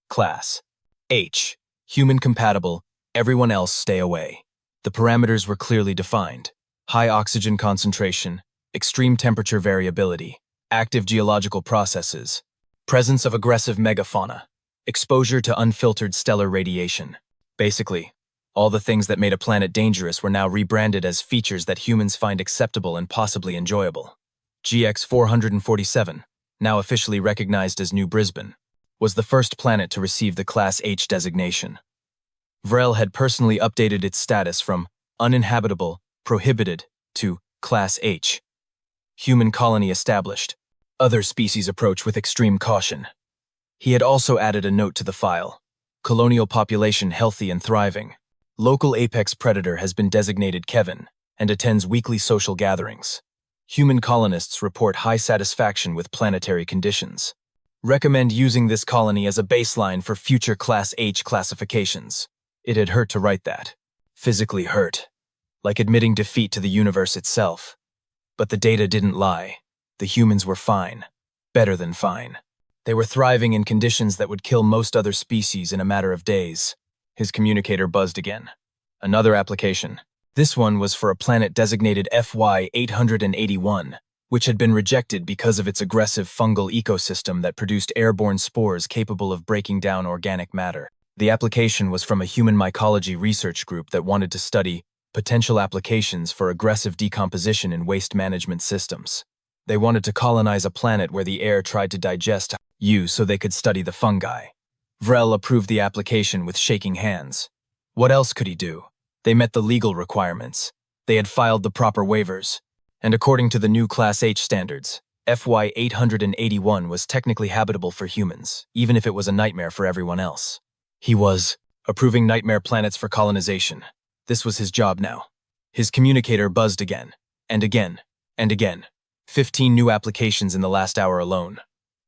Speaker 1: Class H. Human compatible, everyone else stay away. The parameters were clearly defined. High oxygen concentration, extreme temperature variability, active geological processes, presence of aggressive megafauna, exposure to unfiltered stellar radiation. Basically, all the things that made a planet dangerous were now rebranded as features that humans find acceptable and possibly enjoyable. GX 447, now officially recognized as New Brisbane, was the first planet to receive the Class H designation. Vrel had personally updated its status from uninhabitable, prohibited, to Class H. Human colony established. Other species approach with extreme caution. He had also added a note to the file. Colonial population healthy and thriving. Local apex predator has been designated Kevin and attends weekly social gatherings. Human colonists report high satisfaction with planetary conditions. Recommend using this colony as a baseline for future Class H classifications. It had hurt to write that. Physically hurt. Like admitting defeat to the universe itself. But the data didn't lie. The humans were fine. Better than fine. They were thriving in conditions that would kill most other species in a matter of days. His communicator buzzed again. Another application. This one was for a planet designated HFY 881, which had been rejected because of its aggressive fungal ecosystem that produced airborne spores capable of breaking down organic matter. The application was from a human mycology research group that wanted to study potential applications for aggressive decomposition in waste management systems. They wanted to colonize a planet where the air tried to digest you so they could study the fungi. Vrel approved the application with shaking hands. What else could he do? They met the legal requirements. They had filed the proper waivers. And according to the new Class H standards, FY 881 was technically habitable for humans, even if it was a nightmare for everyone else. He was approving nightmare planets for colonization. This was his job now. His communicator buzzed again, and again, and again. 15 new applications in the last hour alone.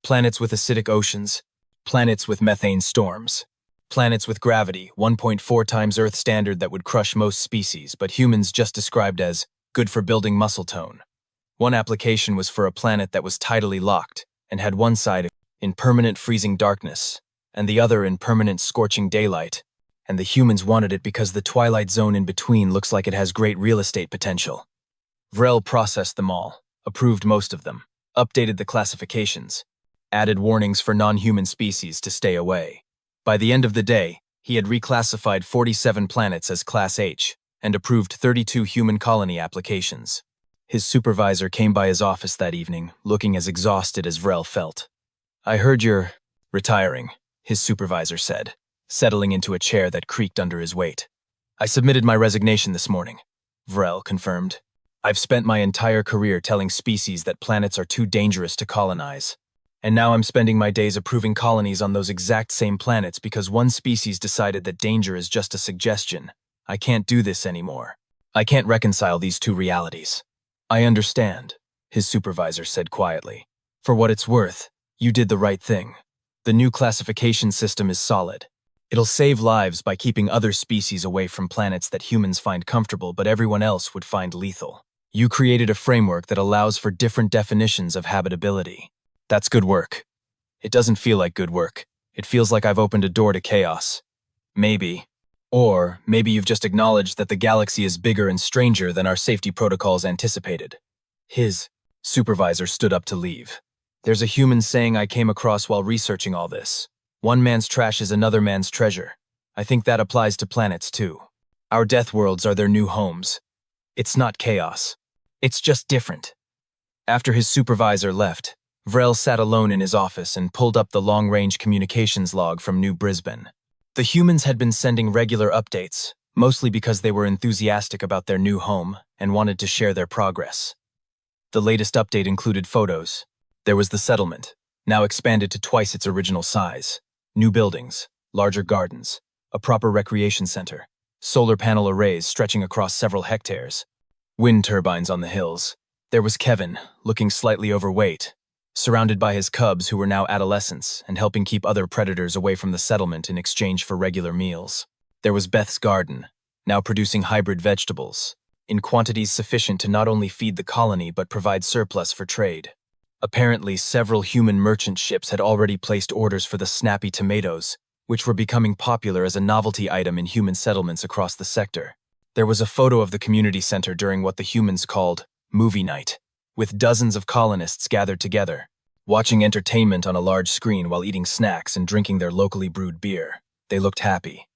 Speaker 1: Planets with acidic oceans, planets with methane storms, planets with gravity 1.4 times Earth standard that would crush most species, but humans just described as good for building muscle tone. One application was for a planet that was tidally locked and had one side in permanent freezing darkness and the other in permanent scorching daylight, and the humans wanted it because the twilight zone in between looks like it has great real estate potential. Vrel processed them all, approved most of them, updated the classifications, added warnings for non-human species to stay away. By the end of the day, he had reclassified 47 planets as Class H and approved 32 human colony applications. His supervisor came by his office that evening, looking as exhausted as Vrel felt. "I heard you're retiring," his supervisor said, settling into a chair that creaked under his weight. "I submitted my resignation this morning," Vrel confirmed. "I've spent my entire career telling species that planets are too dangerous to colonize. And now I'm spending my days approving colonies on those exact same planets because one species decided that danger is just a suggestion. I can't do this anymore. I can't reconcile these two realities." "I understand," his supervisor said quietly. "For what it's worth, you did the right thing. The new classification system is solid. It'll save lives by keeping other species away from planets that humans find comfortable but everyone else would find lethal. You created a framework that allows for different definitions of habitability. That's good work." "It doesn't feel like good work. It feels like I've opened a door to chaos." "Maybe. Or maybe you've just acknowledged that the galaxy is bigger and stranger than our safety protocols anticipated." His supervisor stood up to leave. "There's a human saying I came across while researching all this. One man's trash is another man's treasure. I think that applies to planets too. Our death worlds are their new homes. It's not chaos. It's just different." After his supervisor left, Vrel sat alone in his office and pulled up the long-range communications log from New Brisbane. The humans had been sending regular updates, mostly because they were enthusiastic about their new home and wanted to share their progress. The latest update included photos. There was the settlement, now expanded to twice its original size. New buildings, larger gardens, a proper recreation center, solar panel arrays stretching across several hectares, wind turbines on the hills. There was Kevin, looking slightly overweight, surrounded by his cubs who were now adolescents and helping keep other predators away from the settlement in exchange for regular meals. There was Beth's garden, now producing hybrid vegetables, in quantities sufficient to not only feed the colony but provide surplus for trade. Apparently, several human merchant ships had already placed orders for the snappy tomatoes, which were becoming popular as a novelty item in human settlements across the sector. There was a photo of the community center during what the humans called movie night, with dozens of colonists gathered together, watching entertainment on a large screen while eating snacks and drinking their locally brewed beer. They looked happy.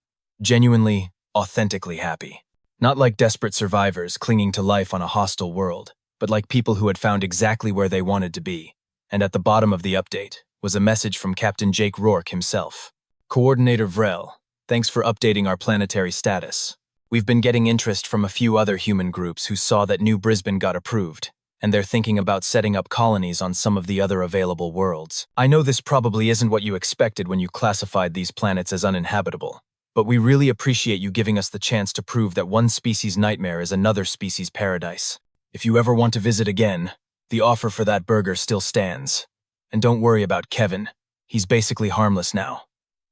Speaker 1: Genuinely, authentically happy. Not like desperate survivors clinging to life on a hostile world, but like people who had found exactly where they wanted to be. And at the bottom of the update was a message from Captain Jake Rourke himself. "Coordinator Vrel, thanks for updating our planetary status. We've been getting interest from a few other human groups who saw that New Brisbane got approved, and they're thinking about setting up colonies on some of the other available worlds. I know this probably isn't what you expected when you classified these planets as uninhabitable, but we really appreciate you giving us the chance to prove that one species' nightmare is another species' paradise. If you ever want to visit again, the offer for that burger still stands. And don't worry about Kevin. He's basically harmless now.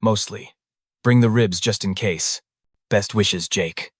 Speaker 1: Mostly. Bring the ribs just in case. Best wishes, Jake."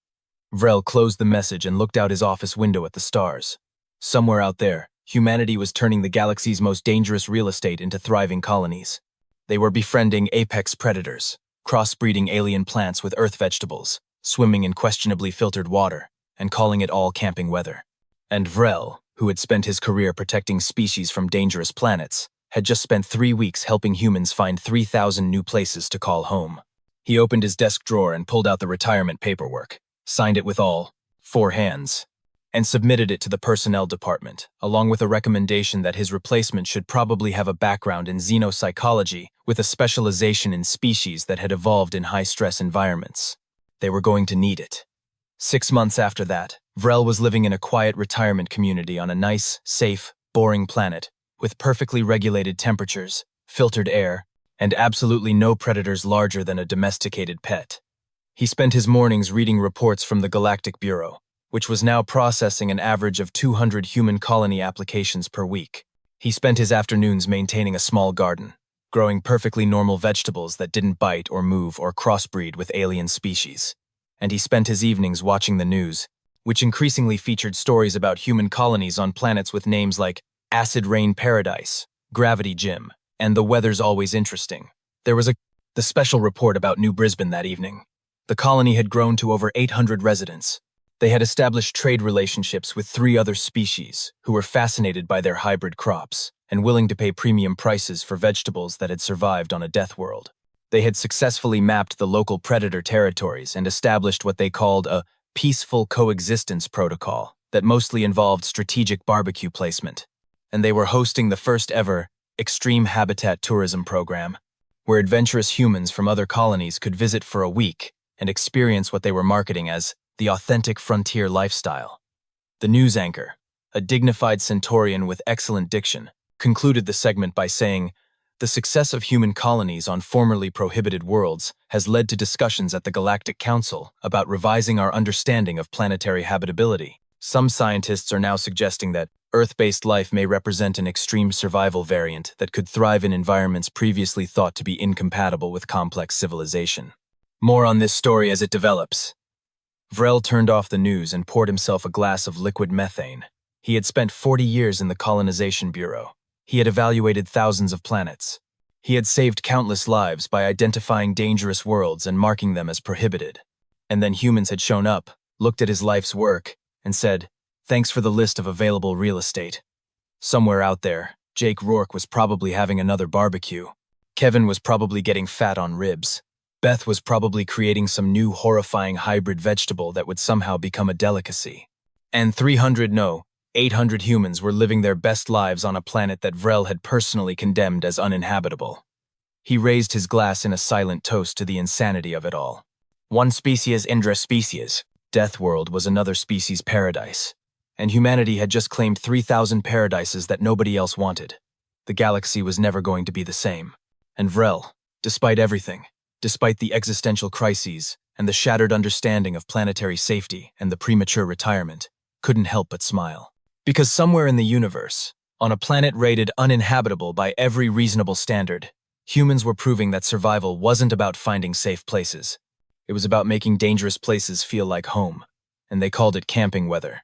Speaker 1: Vrel closed the message and looked out his office window at the stars. Somewhere out there, humanity was turning the galaxy's most dangerous real estate into thriving colonies. They were befriending apex predators, crossbreeding alien plants with earth vegetables, swimming in questionably filtered water, and calling it all camping weather. And Vrel, who had spent his career protecting species from dangerous planets, had just spent 3 weeks helping humans find 3,000 new places to call home. He opened his desk drawer and pulled out the retirement paperwork, signed it with all 4 hands, and submitted it to the personnel department, along with a recommendation that his replacement should probably have a background in xenopsychology with a specialization in species that had evolved in high-stress environments. They were going to need it. 6 months after that, Vrel was living in a quiet retirement community on a nice, safe, boring planet with perfectly regulated temperatures, filtered air, and absolutely no predators larger than a domesticated pet. He spent his mornings reading reports from the Galactic Bureau, which was now processing an average of 200 human colony applications per week. He spent his afternoons maintaining a small garden, growing perfectly normal vegetables that didn't bite or move or crossbreed with alien species. And he spent his evenings watching the news, which increasingly featured stories about human colonies on planets with names like Acid Rain Paradise, Gravity Gym, and The Weather's Always Interesting. There was the special report about New Brisbane that evening. The colony had grown to over 800 residents. They had established trade relationships with 3 other species who were fascinated by their hybrid crops. and willing to pay premium prices for vegetables that had survived on a death world. They had successfully mapped the local predator territories and established what they called a peaceful coexistence protocol that mostly involved strategic barbecue placement. And they were hosting the first ever extreme habitat tourism program, where adventurous humans from other colonies could visit for a week and experience what they were marketing as the authentic frontier lifestyle. The news anchor, a dignified Centaurian with excellent diction, concluded the segment by saying, "The success of human colonies on formerly prohibited worlds has led to discussions at the Galactic Council about revising our understanding of planetary habitability. Some scientists are now suggesting that Earth-based life may represent an extreme survival variant that could thrive in environments previously thought to be incompatible with complex civilization." More on this story as it develops. Vrel turned off the news and poured himself a glass of liquid methane. He had spent 40 years in the Colonization Bureau. He had evaluated thousands of planets. He had saved countless lives by identifying dangerous worlds and marking them as prohibited. And then humans had shown up, looked at his life's work, and said, "Thanks for the list of available real estate." Somewhere out there, Jake Rourke was probably having another barbecue. Kevin was probably getting fat on ribs. Beth was probably creating some new horrifying hybrid vegetable that would somehow become a delicacy. And 800 humans were living their best lives on a planet that Vrel had personally condemned as uninhabitable. He raised his glass in a silent toast to the insanity of it all. One species Indra species. Death World was another species' paradise. And humanity had just claimed 3,000 paradises that nobody else wanted. The galaxy was never going to be the same. And Vrel, despite everything, despite the existential crises and the shattered understanding of planetary safety and the premature retirement, couldn't help but smile. Because somewhere in the universe, on a planet rated uninhabitable by every reasonable standard, humans were proving that survival wasn't about finding safe places. It was about making dangerous places feel like home, and they called it camping weather.